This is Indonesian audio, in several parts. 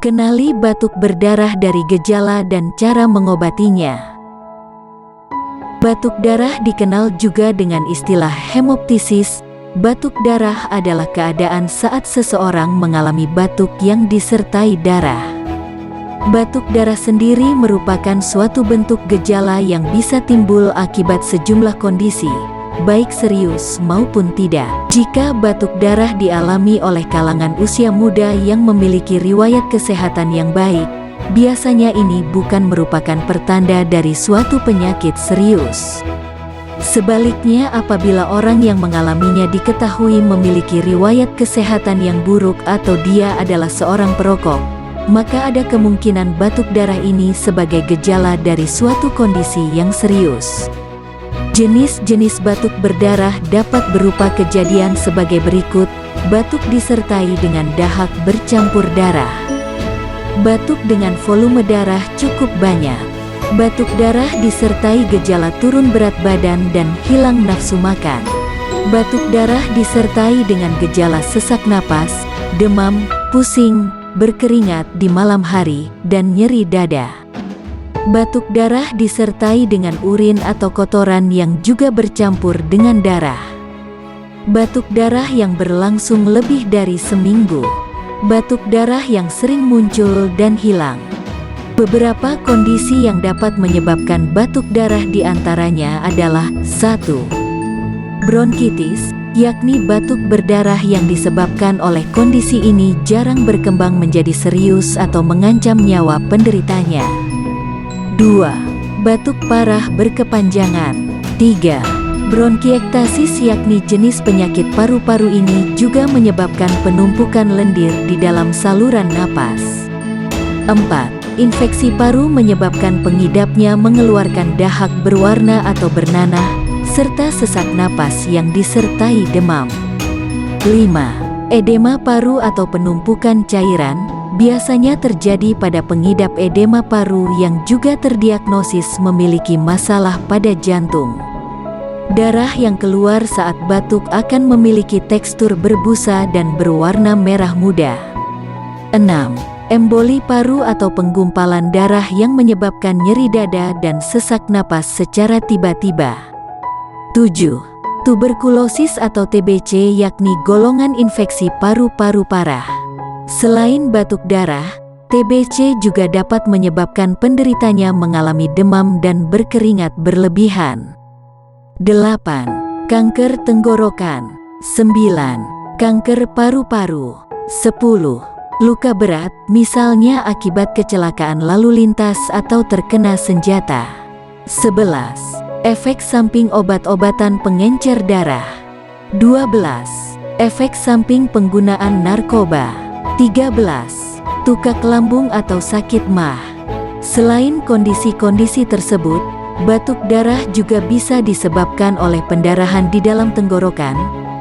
Kenali batuk berdarah dari gejala dan cara mengobatinya. Batuk darah dikenal juga dengan istilah hemoptisis. Batuk darah adalah keadaan saat seseorang mengalami batuk yang disertai darah. Batuk darah sendiri merupakan suatu bentuk gejala yang bisa timbul akibat sejumlah kondisi, baik serius maupun tidak. Jika batuk darah dialami oleh kalangan usia muda yang memiliki riwayat kesehatan yang baik, biasanya ini bukan merupakan pertanda dari suatu penyakit serius. Sebaliknya, apabila orang yang mengalaminya diketahui memiliki riwayat kesehatan yang buruk atau dia adalah seorang perokok, maka ada kemungkinan batuk darah ini sebagai gejala dari suatu kondisi yang serius. Jenis-jenis batuk berdarah dapat berupa kejadian sebagai berikut. Batuk disertai dengan dahak bercampur darah. Batuk dengan volume darah cukup banyak. Batuk darah disertai gejala turun berat badan dan hilang nafsu makan. Batuk darah disertai dengan gejala sesak napas, demam, pusing, berkeringat di malam hari, dan nyeri dada. Batuk darah disertai dengan urin atau kotoran yang juga bercampur dengan darah. Batuk darah yang berlangsung lebih dari seminggu. Batuk darah yang sering muncul dan hilang. Beberapa kondisi yang dapat menyebabkan batuk darah diantaranya adalah 1. Bronkitis, yakni batuk berdarah yang disebabkan oleh kondisi ini jarang berkembang menjadi serius atau mengancam nyawa penderitanya. 2. Batuk parah berkepanjangan. 3. Bronkiektasis, yakni jenis penyakit paru-paru ini juga menyebabkan penumpukan lendir di dalam saluran napas. 4. Infeksi paru menyebabkan pengidapnya mengeluarkan dahak berwarna atau bernanah, serta sesak napas yang disertai demam. 5. Edema paru atau penumpukan cairan, biasanya terjadi pada pengidap edema paru yang juga terdiagnosis memiliki masalah pada jantung. Darah yang keluar saat batuk akan memiliki tekstur berbusa dan berwarna merah muda. 6. Emboli paru atau penggumpalan darah yang menyebabkan nyeri dada dan sesak napas secara tiba-tiba. 7. Tuberkulosis atau TBC, yakni golongan infeksi paru-paru parah. Selain batuk darah, TBC juga dapat menyebabkan penderitanya mengalami demam dan berkeringat berlebihan. 8. Kanker tenggorokan. 9. Kanker paru-paru. 10. Luka berat, misalnya akibat kecelakaan lalu lintas atau terkena senjata. 11. Efek samping obat-obatan pengencer darah. 12. Efek samping penggunaan narkoba. 13. Tukak lambung atau sakit MAH. Selain kondisi-kondisi tersebut, batuk darah juga bisa disebabkan oleh pendarahan di dalam tenggorokan,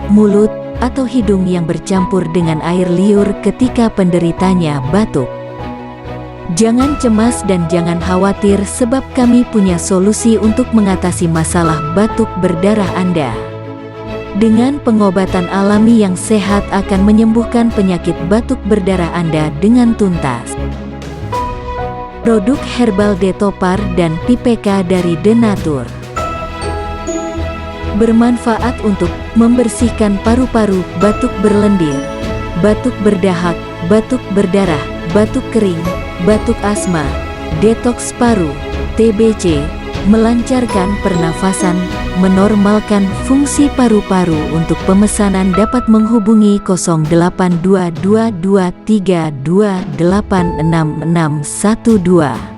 mulut, atau hidung yang bercampur dengan air liur ketika penderitanya batuk. Jangan cemas dan jangan khawatir, sebab kami punya solusi untuk mengatasi masalah batuk berdarah Anda. Dengan pengobatan alami yang sehat akan menyembuhkan penyakit batuk berdarah Anda dengan tuntas. Produk herbal Detopar dan PPK dari Denatur bermanfaat untuk membersihkan paru-paru, batuk berlendir, batuk berdahak, batuk berdarah, batuk kering, batuk asma, detoks paru, TBC, melancarkan pernafasan, menormalkan fungsi paru-paru. Untuk pemesanan dapat menghubungi 082223286612.